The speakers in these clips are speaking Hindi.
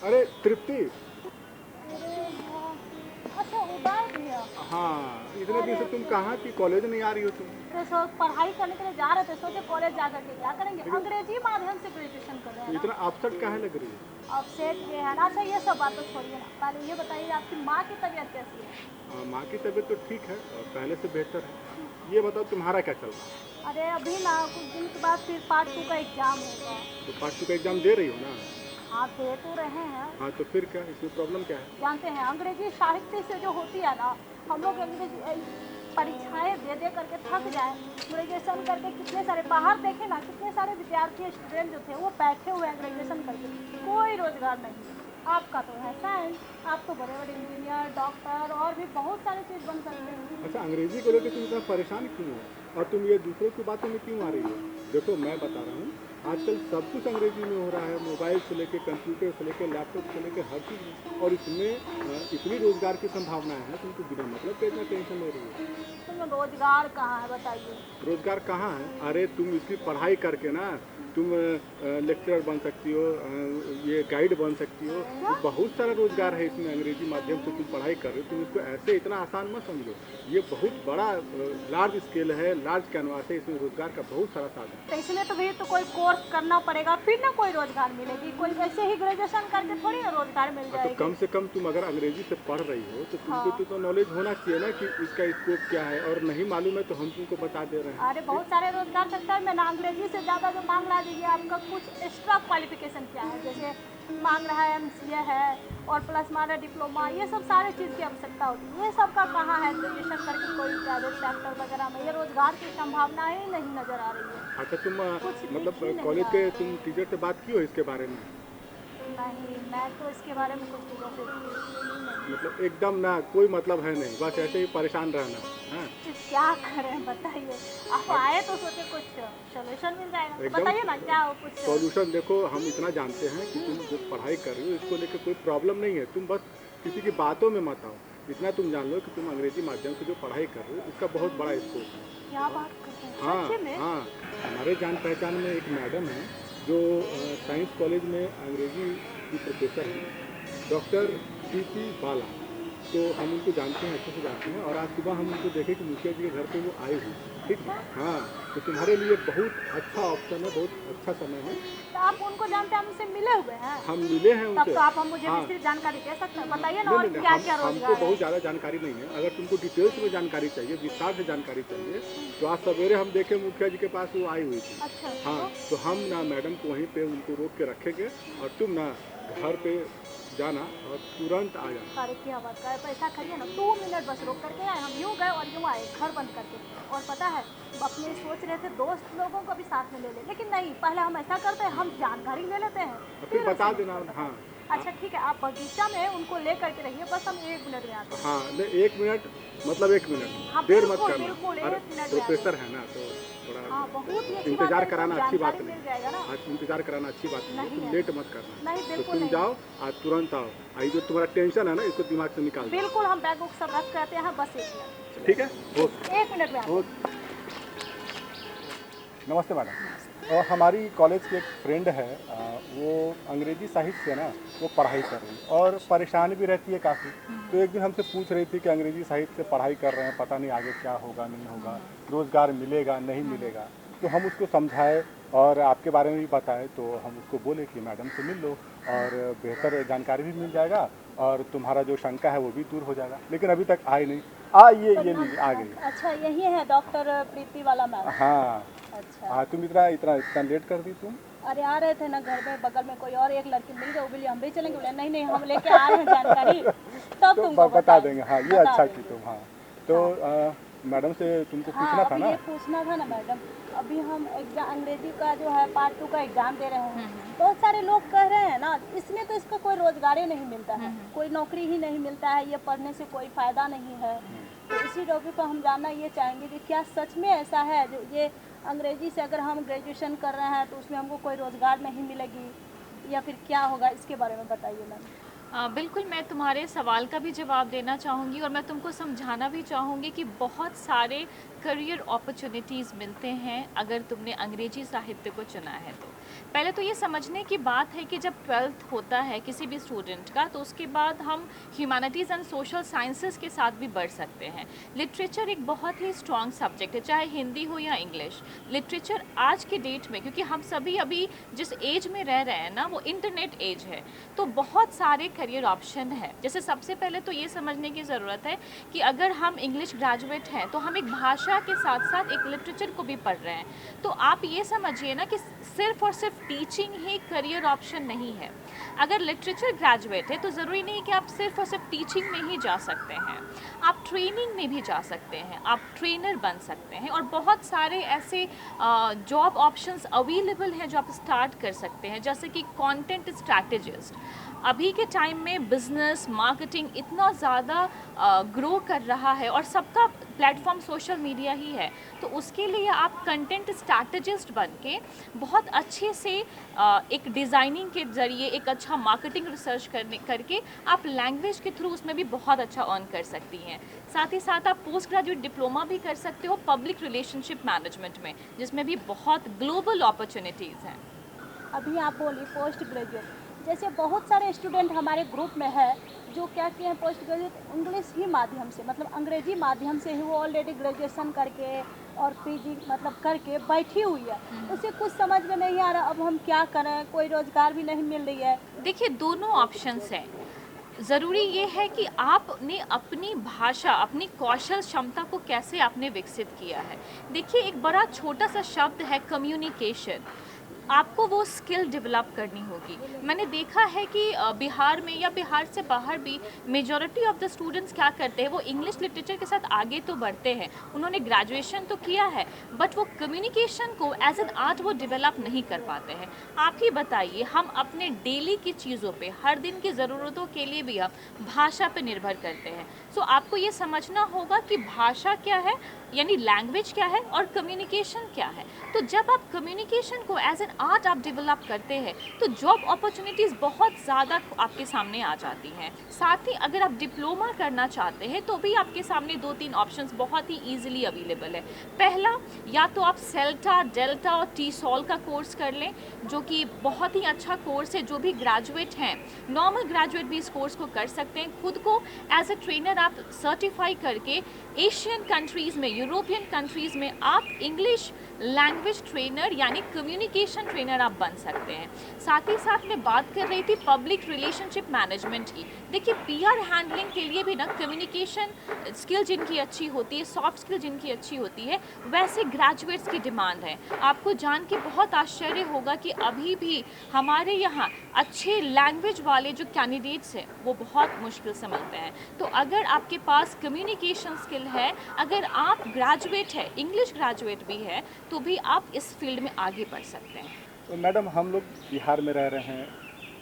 अरे तृप्ति। अरे हाँ। अच्छा उदय भैया। हाँ, इतने दिन अरे से तुम कहाँ थी? कॉलेज नहीं आ रही हो तुम? तो पढ़ाई करने के लिए जा रहे थे, सोचे कॉलेज जा करके क्या करेंगे, लेकिन अंग्रेजी माध्यम से ग्रेजुएशन कर रहे हैं तो ना। इतना अपसेट काहे लग रही है? अब सेट ये है ना। अच्छा ये सब बात तो छोड़िए ना, पहले ये बताइए आपकी माँ की तबीयत कैसी है। माँ की तबीयत तो ठीक है और पहले से बेहतर है। ये बताओ तुम्हारा क्या चल रहा है? अरे अभी ना कुछ दिन के बाद फिर पार्ट 2 का एग्ज़ाम होगा। तो पार्ट 2 का एग्जाम दे रही हो ना? हाँ दे तो रहे हैं। हाँ, तो फिर क्या, इसमें प्रॉब्लम क्या है? जानते हैं अंग्रेजी साहित्य से जो होती है ना, हम लोग अंग्रेजी परीक्षाएं दे दे करके थक जाए। ग्रेजुएशन करके कितने सारे बाहर देखे ना, कितने सारे विद्यार्थी स्टूडेंट जो थे वो बैठे हुए हैं ग्रेजुएशन करके, कोई रोजगार नहीं। आपका तो है साइंस, आप तो बड़े बड़े इंजीनियर डॉक्टर और भी बहुत सारी चीज़ बन सकते हैं। अच्छा, अंग्रेजी को लेकर तुम इतना परेशान क्यों हो और तुम ये दूसरों की बातों में क्यों आ रही हो? देखो मैं बता रहा हूँ, आजकल सब कुछ अंग्रेजी में हो रहा है, मोबाइल से लेके कंप्यूटर से लेके लैपटॉप से लेके हर चीज़ में। और इसमें इतनी रोजगार की संभावनाएं हैं, तुमको बिना मतलब के इतना टेंशन ले रही हो। तो रोजगार कहाँ है बताइए। रोजगार कहाँ है? अरे तुम इसकी पढ़ाई करके ना तुम लेक्चरर बन सकती हो, ये गाइड बन सकती हो। तो बहुत सारा रोजगार है इसमें, अंग्रेजी माध्यम से तुम पढ़ाई कर रहे हो। तुम इसको ऐसे इतना आसान मत समझो। ये बहुत बड़ा लार्ज स्केल है, लार्ज कैनवास है, इसमें रोजगार का बहुत सारा साधन है। तो इसलिए तो भी तो कोई कोर्स करना पड़ेगा फिर ना कोई रोजगार मिलेगी, कोई ऐसे ही ग्रेजुएशन करके थोड़ी ना रोजगार मिल तो जाएगी। कम से कम तुम अगर अंग्रेजी से पढ़ रही हो तो तुमको तो नॉलेज होना चाहिए ना कि इसका स्कोप क्या है। और नहीं मालूम है तो हम तुमको बता दे रहे हैं। अरे बहुत सारे रोजगार सेक्टर में ना अंग्रेजी से ज़्यादा जो मांग रहा है, आपका कुछ एक्स्ट्रा क्वालिफिकेशन क्या है, जैसे मांग रहा है MCA है और प्लस मांग रहा है डिप्लोमा, ये सब सारे चीज़ की आवश्यकता होती है। ये सब का कहाँ है ग्रेजुएशन करके कोई प्राइवेट सेक्टर वगैरह में ये रोजगार की संभावनाएं ही नहीं नज़र आ रही है। अच्छा, तुम कुछ दिख मतलब ही नहीं कॉलेज रहा के है। तुम टीचर से बात की हो इसके बारे में? नहीं मैं तो इसके बारे में कुछ चीज़ों से नहीं। मतलब एकदम ना कोई मतलब है नहीं, बस ऐसे ही परेशान रहना है। तो क्या करें बताइए, आप आए तो सोचे कुछ सोल्यूशन मिल जाएगा, तो एकदम बताइए ना क्या हो कुछ। सॉल्यूशन। देखो हम इतना जानते हैं कि तुम जो पढ़ाई कर रही हो इसको लेकर कोई प्रॉब्लम नहीं है। तुम बस किसी की बातों में मत आओ। इतना तुम जान लो कि तुम अंग्रेजी माध्यम से जो पढ़ाई कर रहे हो इसका बहुत बड़ा स्कोप है। क्या बात करते हैं हाँ सच्ची में। हाँ, हमारे जान पहचान में एक मैडम है जो साइंस कॉलेज में अंग्रेजी की प्रोफेसर हैं, डॉक्टर प्रीति बाला। तो हम उनको जानते हैं, अच्छे से जानते हैं। और आज सुबह हम उनको देखे कि मुखिया जी के घर पे वो आए हुए। ठीक है, हाँ। तो तुम्हारे लिए बहुत अच्छा ऑप्शन है, बहुत अच्छा समय है। तो आप उनको जानते हैं, हमसे मिले हुए हैं। हम मिले हैं तब उनसे। तो आप हम मुझे हाँ, विस्तृत जानकारी दे सकते हैं, बताइए ना नहीं और नहीं नहीं, क्या क्या हमको रोजगार बहुत है। ज़्यादा जानकारी नहीं है। अगर तुमको डिटेल्स में जानकारी चाहिए, विस्तार से जानकारी चाहिए, तो आज सवेरे हम देखे मुखिया जी के पास वो आई हुई थी। अच्छा हाँ, तो हम ना मैडम को वहीं पे उनको रोक के रखेंगे और तुम ना घर पे जाना और तुरंत आ जाना। अरे क्या बात का पैसा करिए ना, 2 मिनट बस रोक करके आए, हम यूँ गए और यूँ आए घर बंद करके। और पता है अपने सोच रहे थे दोस्त लोगों को भी साथ में ले ले, लेकिन नहीं, पहले हम ऐसा करते हैं, हम जानकारी ले लेते हैं और फिर बता उसी देना। लोगों को हाँ बताते हैं। अच्छा ठीक है, आप बगीचा में उनको ले करके रहिए, बस हम 1 मिनट में आते हैं। हाँ, नहीं 1 मिनट, मतलब 1 मिनट, हाँ देर मत बिल्कुल करना। बिल्कुल, अरे 1 मिनट में आते प्रोफेसर हैं। है ना, तो थोड़ा हाँ बहुत ही अच्छी बात इंतजार है, कराना इसमें अच्छी बात जानकारी नहीं। मिल जाएगा ना। आज इंतजार कराना अच्छी बात नहीं है, नहीं तुम है। लेट मत करना। नहीं तो बिल्कुल तुम नहीं। जाओ, आज तुरंत आओ। आई जो तुम्हारा टेंशन है ना, इसको दिमाग से निकाल दो। बिल्कुल हम बैग बुक सब रख के आते हैं, बस 1 मिनट। ठीक है, ओके 1 मिनट में आते हैं। ओके। नमस्ते मैडम। और हमारी कॉलेज की एक फ्रेंड है, वो अंग्रेजी साहित्य से ना वो पढ़ाई कर रही है और परेशान भी रहती है काफ़ी। तो एक दिन हमसे पूछ रही थी कि अंग्रेजी साहित्य से पढ़ाई कर रहे हैं, पता नहीं आगे क्या होगा नहीं होगा, रोज़गार मिलेगा नहीं मिलेगा। तो हम उसको समझाए और आपके बारे में भी बताए। तो हम उसको बोले कि मैडम से मिल लो और बेहतर जानकारी भी मिल जाएगा और तुम्हारा जो शंका है वो भी दूर हो जाएगा। लेकिन अभी तक आई नहीं। ये लीजिए आ गई। अच्छा यही है डॉक्टर प्रीति वाला मैम। हाँ अच्छा हाँ, तुम इतना इतना इतना लेट कर दी तुम। अरे आ रहे थे ना, घर में बगल में कोई और एक लड़की मिल गई, वो बोली हम भी चलेंगे, बोले नहीं नहीं हम लेके आ रहे हैं जानकारी तब तो तुमको बता देंगे। हाँ, ये बता अच्छा देंगे। की तुम। हाँ, तो मैडम से तुमको हाँ पूछना था अभी ना। ये पूछना था ना मैडम, अभी हम एग्जाम अंग्रेजी का जो है पार्ट 2 का एग्जाम दे रहे हैं। बहुत सारे लोग कह रहे हैं ना इसमें तो इसका कोई रोजगार ही नहीं मिलता है, कोई नौकरी ही नहीं मिलता है, ये पढ़ने से कोई फायदा नहीं है। तो इसी टॉपिक पर हम जानना ये चाहेंगे कि क्या सच में ऐसा है, जो ये अंग्रेजी से अगर हम ग्रेजुएशन कर रहे हैं तो उसमें हमको कोई रोजगार नहीं मिलेगी या फिर क्या होगा, इसके बारे में बताइए मैम। बिल्कुल, मैं तुम्हारे सवाल का भी जवाब देना चाहूँगी और मैं तुमको समझाना भी चाहूँगी कि बहुत सारे करियर अपॉर्चुनिटीज़ मिलते हैं अगर तुमने अंग्रेजी साहित्य को चुना है तो। पहले तो ये समझने की बात है कि जब 12th होता है किसी भी स्टूडेंट का, तो उसके बाद हम ह्यूमैनिटीज़ एंड सोशल साइंसेस के साथ भी बढ़ सकते हैं। लिटरेचर एक बहुत ही स्ट्रॉन्ग सब्जेक्ट है, चाहे हिंदी हो या इंग्लिश। लिटरेचर आज के डेट में, क्योंकि हम सभी अभी जिस एज में रह रहे हैं ना, वो इंटरनेट एज है, तो बहुत सारे करियर ऑप्शन है। जैसे सबसे पहले तो ये समझने की ज़रूरत है कि अगर हम इंग्लिश ग्रेजुएट हैं तो हम एक भाषा के साथ साथ एक लिटरेचर को भी पढ़ रहे हैं। तो आप ये समझिए ना कि सिर्फ और सिर्फ टीचिंग ही करियर ऑप्शन नहीं है। अगर लिटरेचर ग्रेजुएट है तो ज़रूरी नहीं कि आप सिर्फ और सिर्फ टीचिंग में ही जा सकते हैं, आप ट्रेनिंग में भी जा सकते हैं, आप ट्रेनर बन सकते हैं, और बहुत सारे ऐसे जॉब ऑप्शंस अवेलेबल हैं जो आप स्टार्ट कर सकते हैं, जैसे कि कंटेंट स्ट्रैटेजिस्ट। अभी के टाइम में बिजनेस मार्केटिंग इतना ज़्यादा ग्रो कर रहा है और सबका प्लेटफॉर्म सोशल मीडिया ही है, तो उसके लिए आप कंटेंट स्ट्रैटेजिस्ट बन के बहुत अच्छे से एक डिज़ाइनिंग के ज़रिए एक अच्छा मार्केटिंग रिसर्च करके आप लैंग्वेज के थ्रू उसमें भी बहुत अच्छा अर्न कर सकती हैं। साथ ही साथ आप पोस्ट ग्रेजुएट डिप्लोमा भी कर सकते हो पब्लिक रिलेशनशिप मैनेजमेंट में, जिसमें भी बहुत ग्लोबल अपॉर्चुनिटीज़ हैं। अभी आप बोली पोस्ट ग्रेजुएट, जैसे बहुत सारे स्टूडेंट हमारे ग्रुप में है जो क्या किए हैं पोस्ट ग्रेजुएट इंग्लिश ही माध्यम से, मतलब अंग्रेजी माध्यम से ही वो ऑलरेडी ग्रेजुएशन करके और पीजी मतलब करके बैठी हुई है। उसे कुछ समझ में नहीं आ रहा अब हम क्या करें, कोई रोजगार भी नहीं मिल रही है। देखिए, दोनों ऑप्शंस हैं। ज़रूरी ये है कि आपने अपनी भाषा, अपनी कौशल क्षमता को कैसे आपने विकसित किया है। देखिए, एक बड़ा छोटा सा शब्द है कम्युनिकेशन। आपको वो स्किल डेवलप करनी होगी। मैंने देखा है कि बिहार में या बिहार से बाहर भी मेजॉरिटी ऑफ द स्टूडेंट्स क्या करते हैं, वो इंग्लिश लिटरेचर के साथ आगे तो बढ़ते हैं, उन्होंने ग्रेजुएशन तो किया है, बट वो कम्युनिकेशन को एज एन आर्ट वो डेवलप नहीं कर पाते हैं। आप ही बताइए, हम अपने डेली की चीज़ों पे, हर दिन की ज़रूरतों के लिए भी हम भाषा पे निर्भर करते हैं। सो आपको ये समझना होगा कि भाषा क्या है, यानी लैंग्वेज क्या है, और कम्युनिकेशन क्या है। तो जब आप कम्युनिकेशन को एज एन आर्ट आप डेवलप करते हैं तो जॉब अपॉर्चुनिटीज़ बहुत ज़्यादा आपके सामने आ जाती हैं। साथ ही अगर आप डिप्लोमा करना चाहते हैं तो भी आपके सामने 2-3 ऑप्शंस बहुत ही ईजिली अवेलेबल है। पहला, या तो आप सेल्टा, डेल्टा और टीसॉल का कोर्स कर लें, जो कि बहुत ही अच्छा कोर्स है। जो भी ग्रेजुएट हैं, नॉर्मल ग्रेजुएट भी इस कोर्स को कर सकते हैं। खुद को एज ए ट्रेनर आप सर्टिफाई करके एशियन कंट्रीज़ में, यूरोपियन कंट्रीज़ में आप इंग्लिश लैंग्वेज ट्रेनर यानी कम्युनिकेशन ट्रेनर आप बन सकते हैं। साथ ही साथ मैं बात कर रही थी पब्लिक रिलेशनशिप मैनेजमेंट की। देखिए, पीआर हैंडलिंग के लिए भी ना कम्युनिकेशन स्किल जिनकी अच्छी होती है, सॉफ्ट स्किल जिनकी अच्छी होती है, वैसे ग्रेजुएट्स की डिमांड है। आपको जान के बहुत आश्चर्य होगा कि अभी भी हमारे यहाँ अच्छे लैंग्वेज वाले जो कैंडिडेट्स हैं वो बहुत मुश्किल से मिलते हैं। तो अगर आपके पास कम्युनिकेशन स्किल है, अगर आप ग्रेजुएट है, इंग्लिश ग्रेजुएट भी है, तो भी आप इस फील्ड में आगे बढ़ सकते हैं। तो मैडम, हम लोग बिहार में रह रहे हैं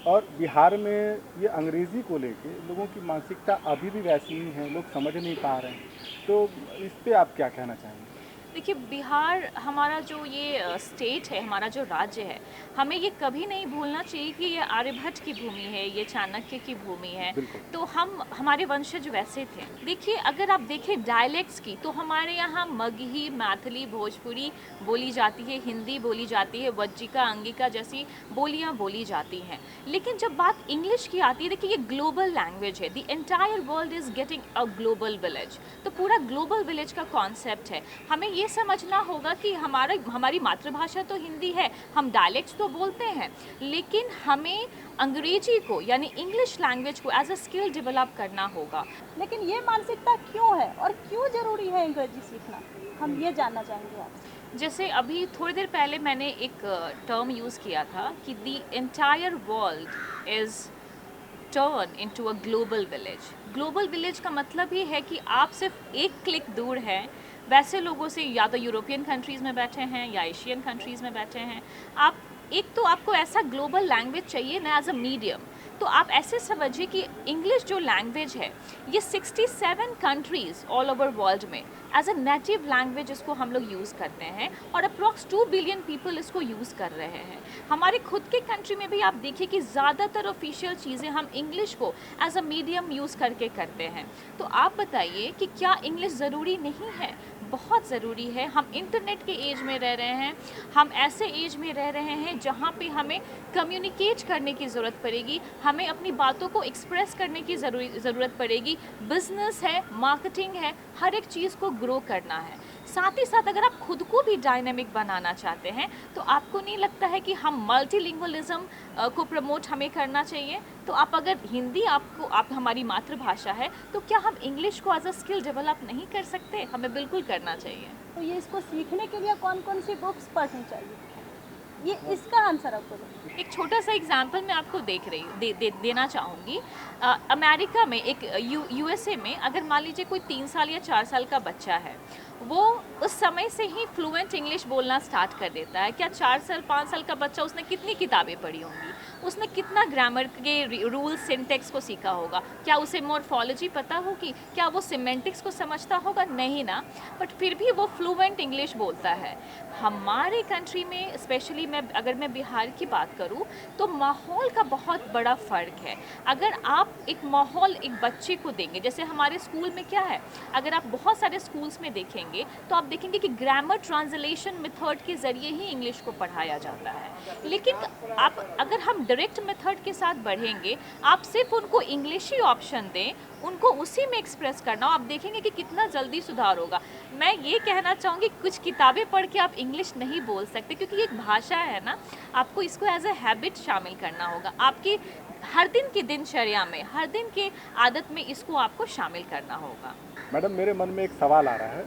और बिहार में ये अंग्रेज़ी को लेके लोगों की मानसिकता अभी भी वैसी ही है, लोग समझ नहीं पा रहे हैं। तो इस पे आप क्या कहना चाहेंगे? देखिए, बिहार हमारा जो ये स्टेट है, हमारा जो राज्य है, हमें ये कभी नहीं भूलना चाहिए कि ये आर्यभट्ट की भूमि है, ये चाणक्य की भूमि है। तो हमारे वंशज वैसे थे। देखिए, अगर आप देखें डायलेक्ट्स की, तो हमारे यहाँ मगही, मैथिली, भोजपुरी बोली जाती है, हिंदी बोली जाती है, वज्जिका, अंगिका जैसी बोलियाँ बोली जाती हैं। लेकिन जब बात इंग्लिश की आती है, देखिए ये ग्लोबल लैंग्वेज है। The entire world is getting a global village. तो पूरा ग्लोबल विलेज का कॉन्सेप्ट है। हमें ये समझना होगा कि हमारी मातृभाषा तो हिंदी है, हम डायलेक्ट्स तो बोलते हैं, लेकिन हमें अंग्रेजी को यानी इंग्लिश लैंग्वेज को एज अ स्किल डेवलप करना होगा। लेकिन ये मानसिकता क्यों है और क्यों ज़रूरी है अंग्रेजी सीखना, हम ये जानना चाहेंगे आपसे। जैसे अभी थोड़ी देर पहले मैंने एक टर्म यूज़ किया था कि the entire world is turn into a global village. Global village का मतलब ही है कि आप सिर्फ एक क्लिक दूर हैं वैसे लोगों से, या तो यूरोपियन कंट्रीज़ में बैठे हैं या एशियन कंट्रीज़ में बैठे हैं। आप एक तो आपको ऐसा ग्लोबल लैंग्वेज चाहिए ना एज अ मीडियम। तो आप ऐसे समझिए कि इंग्लिश जो लैंग्वेज है, ये 67 कंट्रीज़ ऑल ओवर वर्ल्ड में एज अ नेटिव लैंग्वेज इसको हम लोग यूज़ करते हैं, और अप्रॉक्स 2 बिलियन पीपल इसको यूज़ कर रहे हैं। हमारे खुद के कंट्री में भी आप देखिए कि ज़्यादातर ऑफिशियल चीज़ें हम इंग्लिश को एज अ मीडियम यूज़ करके करते हैं। तो आप बताइए कि क्या इंग्लिश ज़रूरी नहीं है? बहुत ज़रूरी है। हम इंटरनेट के एज में रह रहे हैं, हम ऐसे एज में रह रहे हैं जहाँ पे हमें कम्युनिकेट करने की ज़रूरत पड़ेगी, हमें अपनी बातों को एक्सप्रेस करने की ज़रूरत पड़ेगी। बिजनेस है, मार्केटिंग है, हर एक चीज़ को ग्रो करना है। साथ ही साथ अगर आप खुद को भी डायनामिक बनाना चाहते हैं तो आपको नहीं लगता है कि हम मल्टीलिंगुअलिज्म को प्रमोट हमें करना चाहिए? तो आप अगर हिंदी आप हमारी मातृभाषा है तो क्या हम इंग्लिश को एज अ स्किल डेवलप नहीं कर सकते? हमें बिल्कुल करना चाहिए। तो ये इसको सीखने के लिए कौन कौन सी बुक्स पढ़नी चाहिए, ये इसका आंसर आपको दो। एक छोटा सा एग्जाम्पल मैं आपको देना चाहूँगी। अमेरिका में एक यूएसए में अगर मान लीजिए कोई 3 साल या 4 साल का बच्चा है, वो उस समय से ही फ्लुएंट इंग्लिश बोलना स्टार्ट कर देता है। क्या 4 साल 5 साल का बच्चा, उसने कितनी किताबें पढ़ी होंगी, उसने कितना ग्रामर के रूल्स सिंटेक्स को सीखा होगा, क्या उसे मॉर्फोलॉजी पता होगी, क्या वो सिमेंटिक्स को समझता होगा? नहीं ना, बट फिर भी वो फ्लुएंट इंग्लिश बोलता है। हमारे कंट्री में स्पेशली अगर मैं बिहार की बात करूं तो माहौल का बहुत बड़ा फ़र्क है। अगर आप एक माहौल एक बच्चे को देंगे, जैसे हमारे स्कूल में क्या है, अगर आप बहुत सारे स्कूल्स में देखेंगे तो आप देखेंगे कि ग्रामर ट्रांसलेशन मेथड के ज़रिए ही इंग्लिश को पढ़ाया जाता है। लेकिन आप अगर हम डायरेक्ट मेथड के साथ बढ़ेंगे, आप सिर्फ उनको इंग्लिश ही ऑप्शन दें, उनको उसी में एक्सप्रेस करना, आप देखेंगे कि कितना जल्दी सुधार होगा। मैं ये कहना चाहूँगी कुछ किताबें पढ़ के आप इंग्लिश नहीं बोल सकते, क्योंकि ये एक भाषा है ना, आपको इसको एज ए हैबिट शामिल करना होगा। आपकी हर दिन की दिनचर्या में, हर दिन के आदत में इसको आपको शामिल करना होगा। मैडम, मेरे मन में एक सवाल आ रहा है,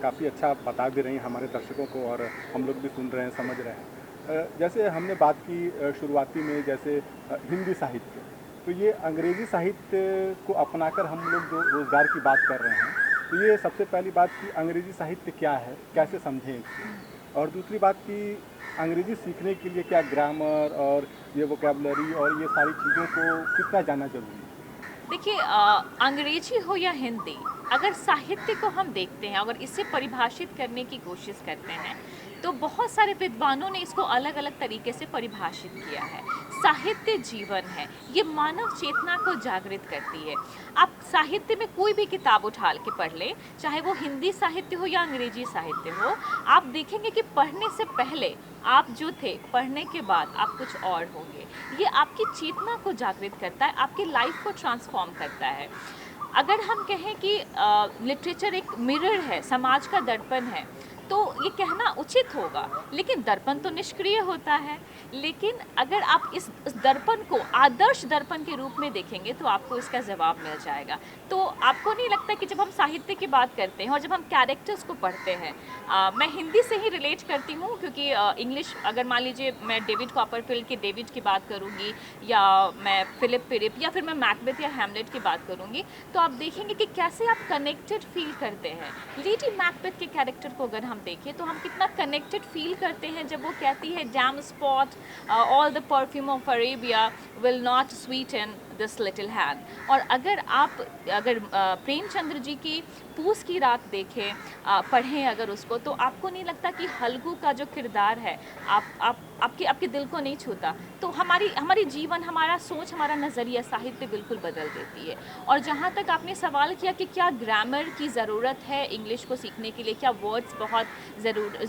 काफ़ी अच्छा आप बता भी रही हैं हमारे दर्शकों को और हम लोग भी सुन रहे हैं, समझ रहे हैं। जैसे हमने बात की शुरुआती में, जैसे हिंदी साहित्य, तो ये अंग्रेज़ी साहित्य को अपनाकर हम लोग जो रोज़गार की बात कर रहे हैं, तो ये सबसे पहली बात कि अंग्रेज़ी साहित्य क्या है, कैसे समझें इसको, और दूसरी बात कि अंग्रेज़ी सीखने के लिए क्या ग्रामर और ये वोकेबलरी और ये सारी चीज़ों को कितना जानना ज़रूरी है? देखिए, अंग्रेजी हो या हिंदी, अगर साहित्य को हम देखते हैं, अगर इसे परिभाषित करने की कोशिश करते हैं तो बहुत सारे विद्वानों ने इसको अलग अलग तरीके से परिभाषित किया है। साहित्य जीवन है, ये मानव चेतना को जागृत करती है। आप साहित्य में कोई भी किताब उठा के पढ़ लें, चाहे वो हिंदी साहित्य हो या अंग्रेजी साहित्य हो, आप देखेंगे कि पढ़ने से पहले आप जो थे, पढ़ने के बाद आप कुछ और होंगे। ये आपकी चेतना को जागृत करता है, आपकी लाइफ को ट्रांसफॉर्म करता है। अगर हम कहें कि लिटरेचर एक मिरर है, समाज का दर्पण है, तो ये कहना उचित होगा, लेकिन दर्पण तो निष्क्रिय होता है। लेकिन अगर आप इस दर्पण को आदर्श दर्पण के रूप में देखेंगे तो आपको इसका जवाब मिल जाएगा। तो आपको नहीं लगता कि जब हम साहित्य की बात करते हैं और जब हम कैरेक्टर्स को पढ़ते हैं, मैं हिंदी से ही रिलेट करती हूँ, क्योंकि इंग्लिश, अगर मान लीजिए मैं डेविड कॉपरफील्ड के डेविड की बात करूँगी, या मैं फिलिप पिरिप, या फिर मैं मैकबेथ या हैमलेट की बात करूँगी, तो आप देखेंगे कि कैसे आप कनेक्टेड फील करते हैं। लेडी मैकबेथ के कैरेक्टर को अगर हम देखें तो हम कितना कनेक्टेड फील करते हैं जब वो कहती है, dam spot, all the perfume of Arabia will not Sutton this little hand. और अगर प्रेमचंद्र जी की पूस की रात देखें, पढ़ें अगर उसको, तो आपको नहीं लगता कि हल्गू का जो किरदार है आपके दिल को नहीं छूता? तो हमारी जीवन, हमारा सोच, हमारा नज़रिया साहित्य बिल्कुल बदल देती है। और जहाँ तक आपने सवाल किया कि क्या ग्रामर की ज़रूरत है इंग्लिश को सीखने के लिए, क्या वर्ड्स बहुत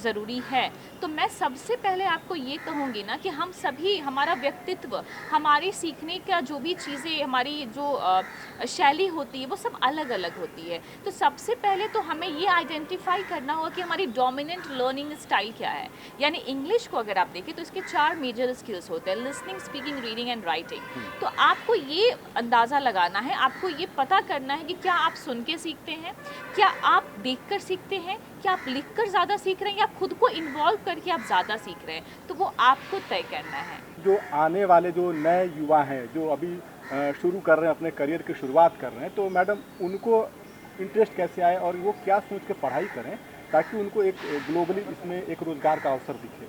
ज़रूरी है, तो मैं सबसे पहले आपको ये कहूँगी ना कि हम सभी, हमारा व्यक्तित्व, हमारे सीखने का जो भी चीज़ें, हमारी जो शैली होती है, वो सब अलग अलग होती है। तो सबसे पहले तो हमें ये आइडेंटिफाई करना होगा कि हमारी डोमिनेंट लर्निंग स्टाइल क्या है। यानी इंग्लिश को अगर आप देखें तो इसके 4 मेजर स्किल्स होते हैं, listening, speaking, reading and writing. तो आपको ये अंदाज़ा लगाना है, आपको ये पता करना है कि क्या आप सुन के सीखते हैं, क्या आप देखकर सीखते हैं, क्या आप लिखकर ज़्यादा सीख रहे हैं, या खुद को इन्वॉल्व करके आप ज़्यादा सीख रहे हैं। तो वो आपको तय करना है। जो आने वाले जो नए युवा हैं, जो अभी शुरू कर रहे हैं, अपने करियर की शुरुआत कर रहे हैं, तो मैडम उनको इंटरेस्ट कैसे आए और वो क्या सोच के पढ़ाई करें ताकि उनको एक ग्लोबली इसमें एक रोज़गार का अवसर दिखे?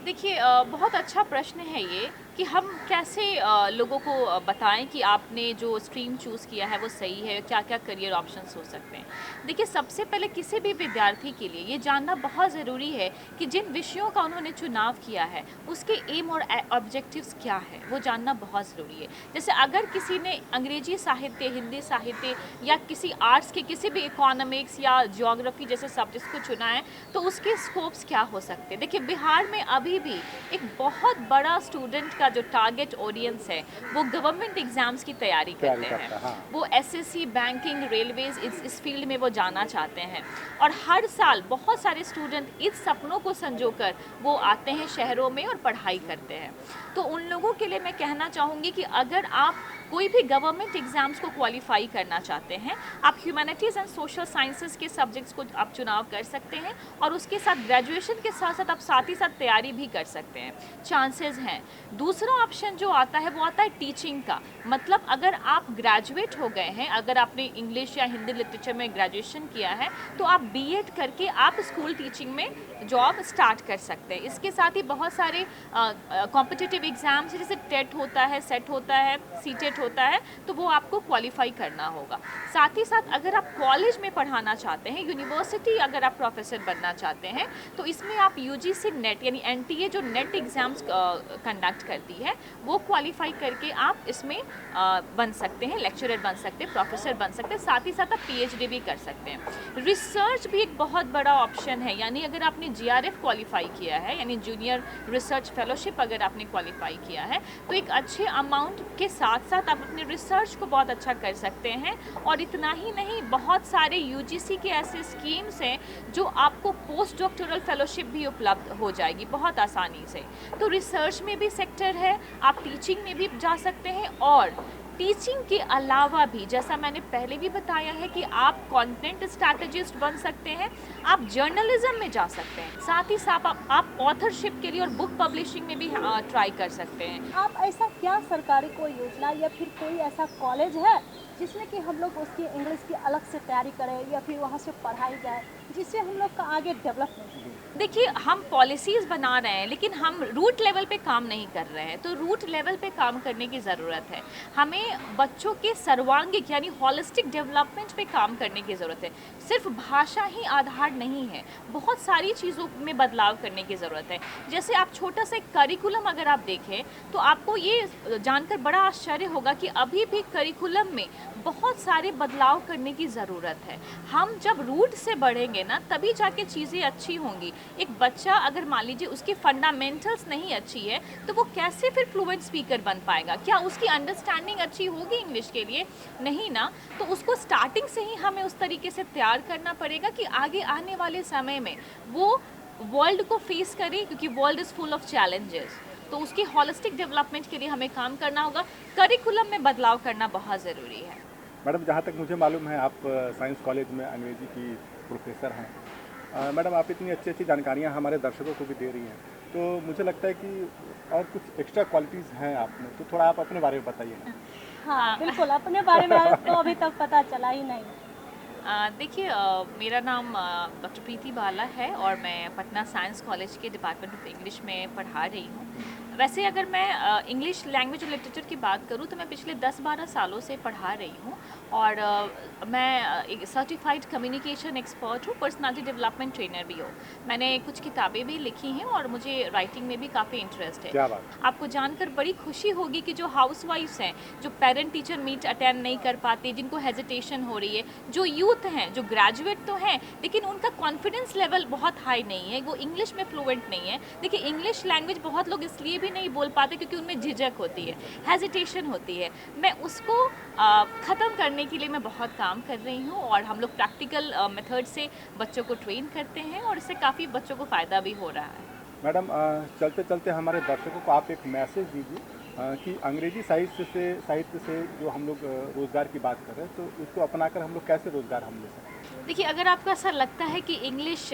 देखिए बहुत अच्छा प्रश्न है ये कि हम कैसे लोगों को बताएं कि आपने जो स्ट्रीम चूज़ किया है वो सही है, क्या क्या करियर ऑप्शंस हो सकते हैं। देखिए सबसे पहले किसी भी विद्यार्थी के लिए ये जानना बहुत ज़रूरी है कि जिन विषयों का उन्होंने चुनाव किया है उसके एम और ऑब्जेक्टिव्स क्या है, वो जानना बहुत ज़रूरी है। जैसे अगर किसी ने अंग्रेजी साहित्य, हिंदी साहित्य या किसी आर्ट्स के किसी भी इकोनॉमिक्स या ज्योग्राफी जैसे सब्जेक्ट्स को चुना है तो उसके स्कोप्स क्या हो सकते हैं। देखिए बिहार में अभी भी एक बहुत बड़ा स्टूडेंट का जो टारगेट ऑडियंस है वो गवर्नमेंट एग्जाम्स की तैयारी करते हैं। हाँ। वो एसएससी, बैंकिंग, रेलवेज इस फील्ड में वो जाना चाहते हैं और हर साल बहुत सारे स्टूडेंट इस सपनों को संजोकर वो आते हैं शहरों में और पढ़ाई करते हैं। तो उन लोगों के लिए मैं कहना चाहूँगी कि अगर आप कोई भी गवर्नमेंट एग्जाम्स को क्वालिफाई करना चाहते हैं, आप ह्यूमैनिटीज़ एंड सोशल साइंसेज के सब्जेक्ट्स को आप चुनाव कर सकते हैं और उसके साथ ग्रेजुएशन के साथ साथ आप साथ ही साथ तैयारी भी कर सकते हैं, चांसेस हैं। दूसरा ऑप्शन जो आता है वो आता है टीचिंग का। मतलब अगर आप ग्रेजुएट हो गए हैं, अगर आपने इंग्लिश या हिंदी लिटरेचर में ग्रेजुएशन किया है तो आप बीएड करके आप स्कूल टीचिंग में जॉब स्टार्ट कर सकते हैं। इसके साथ ही बहुत सारे कॉम्पिटिटिव एग्जाम्स जैसे टेट होता है, सेट होता है, सीटेट होता है, तो वो आपको क्वालिफाई करना होगा। साथ ही साथ अगर आप कॉलेज में पढ़ाना चाहते हैं, यूनिवर्सिटी अगर आप प्रोफेसर बनना चाहते हैं तो इसमें आप यूजीसी नेट यानी एनटीए जो नेट एग्जाम्स कंडक्ट करती है वो क्वालिफाई करके आप इसमें बन सकते हैं, लेक्चरर बन सकते हैं, प्रोफेसर बन सकते हैं। साथ ही साथ आप पीएचडी भी कर सकते हैं। रिसर्च भी एक बहुत बड़ा ऑप्शन है, यानी अगर आपने जीआरएफ क्वालिफाई किया है यानी जूनियर रिसर्च फेलोशिप अगर आपने क्वालिफाई किया है तो एक अच्छे अमाउंट के साथ साथ आप अपने रिसर्च को बहुत अच्छा कर सकते हैं। और इतना ही नहीं, बहुत सारे यूजीसी के ऐसे स्कीम्स हैं जो आपको पोस्ट डॉक्टोरल फेलोशिप भी उपलब्ध हो जाएगी बहुत आसानी से। तो रिसर्च में भी सेक्टर है, आप टीचिंग में भी जा सकते हैं और टीचिंग के अलावा भी जैसा मैंने पहले भी बताया है कि आप कंटेंट स्ट्रैटेजिस्ट बन सकते हैं, आप जर्नलिज्म में जा सकते हैं, साथ ही साथ आप ऑथरशिप के लिए और बुक पब्लिशिंग में भी ट्राई कर सकते हैं। आप ऐसा क्या सरकारी कोई योजना या फिर कोई ऐसा कॉलेज है जिसमें कि हम लोग उसकी इंग्लिश की अलग से तैयारी करें या फिर वहाँ से पढ़ाई जाए जिससे हम लोग का आगे डेवलपमेंट हो? देखिए हम पॉलिसीज़ बना रहे हैं लेकिन हम रूट लेवल पे काम नहीं कर रहे हैं, तो रूट लेवल पे काम करने की ज़रूरत है। हमें बच्चों के सर्वांगिक यानी हॉलिस्टिक डेवलपमेंट पे काम करने की ज़रूरत है। सिर्फ भाषा ही आधार नहीं है, बहुत सारी चीज़ों में बदलाव करने की ज़रूरत है। जैसे आप छोटा सा एक करिकुलम अगर आप देखें तो आपको ये जानकर बड़ा आश्चर्य होगा कि अभी भी करिकुलम में बहुत सारे बदलाव करने की ज़रूरत है। हम जब रूट से बढ़ेंगे ना तभी जाके चीज़ें अच्छी होंगी। एक बच्चा अगर मान लीजिए उसकी फंडामेंटल्स नहीं अच्छी है तो वो कैसे फिर फ्लुएंट स्पीकर बन पाएगा? क्या उसकी अंडरस्टैंडिंग अच्छी होगी इंग्लिश के लिए? नहीं ना। तो उसको स्टार्टिंग से ही हमें उस तरीके से तैयार करना पड़ेगा कि आगे आने वाले समय में वो वर्ल्ड को फेस करे, क्योंकि world is full of challenges. तो उसकी हॉलिस्टिक डेवलपमेंट के लिए हमें काम करना होगा, करिकुलम में बदलाव करना बहुत ज़रूरी है। मैडम, जहाँ तक मुझे मालूम है आप साइंस कॉलेज में अंग्रेजी की प्रोफेसर हैं। मैडम, आप इतनी अच्छी अच्छी जानकारियाँ हमारे दर्शकों को भी दे रही हैं, तो मुझे लगता है कि और कुछ एक्स्ट्रा क्वालिटीज़ हैं आप में, तो थोड़ा आप अपने बारे में बताइए ना। हाँ बिल्कुल, अपने बारे में तो अभी तक पता चला ही नहीं। देखिए मेरा नाम डॉक्टर प्रीति बाला है और मैं पटना साइंस कॉलेज के डिपार्टमेंट ऑफ इंग्लिश में पढ़ा रही हूँ। वैसे अगर मैं इंग्लिश लैंग्वेज और लिटरेचर की बात करूँ तो मैं पिछले 10-12 सालों से पढ़ा रही हूँ और मैं एक सर्टिफाइड कम्युनिकेशन एक्सपर्ट हूँ, पर्सनालिटी डेवलपमेंट ट्रेनर भी हूँ। मैंने कुछ किताबें भी लिखी हैं और मुझे राइटिंग में भी काफ़ी इंटरेस्ट है। क्या बात। आपको जानकर बड़ी खुशी होगी कि जो हाउसवाइफ्स हैं, जो पेरेंट टीचर मीट अटेंड नहीं कर पाते, जिनको हेजिटेशन हो रही है, जो यूथ हैं, जो ग्रेजुएट तो हैं लेकिन उनका कॉन्फिडेंस लेवल बहुत हाई नहीं है, वो इंग्लिश में फ्लुएंट नहीं है। देखिए इंग्लिश लैंग्वेज बहुत लोग इसलिए भी नहीं बोल पाते क्योंकि उनमें झिझक होती है, हेजिटेशन होती है। मैं उसको ख़त्म करने के लिए मैं बहुत काम कर रही हूँ और हम लोग प्रैक्टिकल मेथड से बच्चों को ट्रेन करते हैं और इससे काफ़ी बच्चों को फ़ायदा भी हो रहा है। मैडम, चलते चलते हमारे दर्शकों को आप एक मैसेज दीजिए कि अंग्रेजी साहित्य से जो हम लोग रोज़गार की बात कर रहे हैं, तो उसको अपनाकर हम लोग कैसे रोज़गार हम ले सकते हैं? देखिए अगर आपको ऐसा लगता है कि इंग्लिश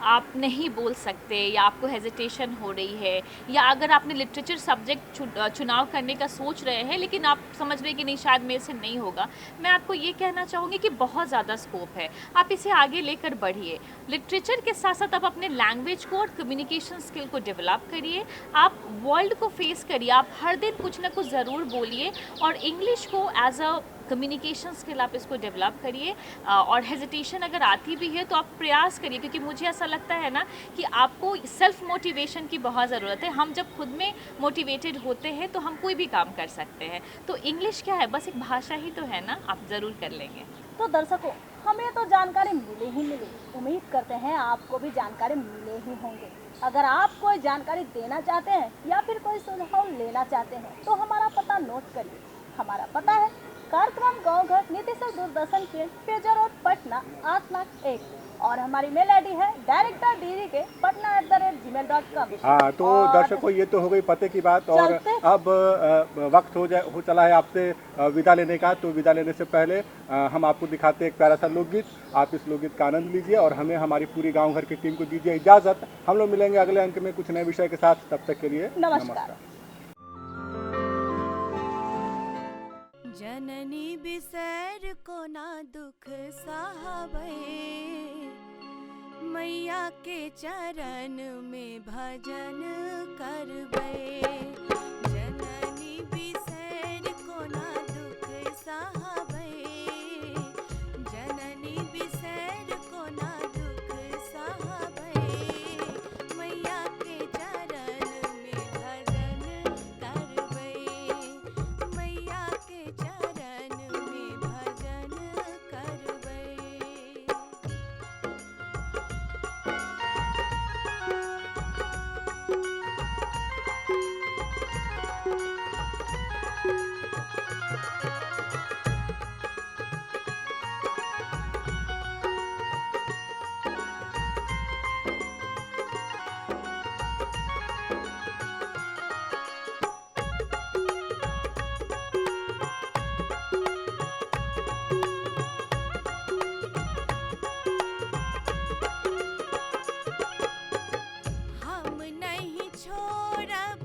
आप नहीं बोल सकते या आपको हेजिटेशन हो रही है, या अगर आपने लिटरेचर सब्जेक्ट चुनाव करने का सोच रहे हैं लेकिन आप समझ रहे हैं कि नहीं शायद मेरे से नहीं होगा, मैं आपको ये कहना चाहूँगी कि बहुत ज़्यादा स्कोप है, आप इसे आगे लेकर बढ़िए। लिटरेचर के साथ साथ आप अपने लैंग्वेज को और कम्युनिकेशन स्किल को डेवलप करिए, आप वर्ल्ड को फेस करिए, आप हर दिन कुछ ना कुछ ज़रूर बोलिए और इंग्लिश को एज अ कम्युनिकेशन स्किल आप इसको डेवलप करिए। और हेजिटेशन अगर आती भी है तो आप प्रयास करिए, क्योंकि मुझे ऐसा लगता है ना कि आपको सेल्फ मोटिवेशन की बहुत ज़रूरत है। हम जब खुद में मोटिवेटेड होते हैं तो हम कोई भी काम कर सकते हैं। तो इंग्लिश क्या है, बस एक भाषा ही तो है ना, आप ज़रूर कर लेंगे। तो दर्शकों, हमें तो जानकारी मिले ही मिले, उम्मीद करते हैं आपको भी जानकारी मिले ही होंगे। अगर आप कोई जानकारी देना चाहते हैं या फिर कोई सुझाव लेना चाहते हैं तो हमारा पता नोट करिए। हमारा पता है कार्यक्रम गाँव घर नीतीशर दूरदर्शन केंद्र, पेजा रोड, पटना 8,01,, और हमारी मेल आईडी है directordk@patna@gmail.com। हाँ, तो दर्शकों ये तो हो गई पते की बात, और अब वक्त हो चला है आपसे विदा लेने का। तो विदा लेने से पहले हम आपको दिखाते हैं एक प्यारा सा लोकगीत। आप इस लोकगीत का आनंद लीजिए और हमें हमारी पूरी गांव घर की टीम को दीजिए इजाज़त। हम लोग मिलेंगे अगले अंक में कुछ नए विषय के साथ, तब तक के लिए नमस्कार। जननी बिसर को ना दुख साहबे, मैया के चरण में भजन करबे। जननी बिसर को ना दुख साहबे, जननी बिसर को ना दुख साहबे, मैया के चरण में भजन करबे, मैया के चरण में भजन करबे। हम नहीं छोड़ब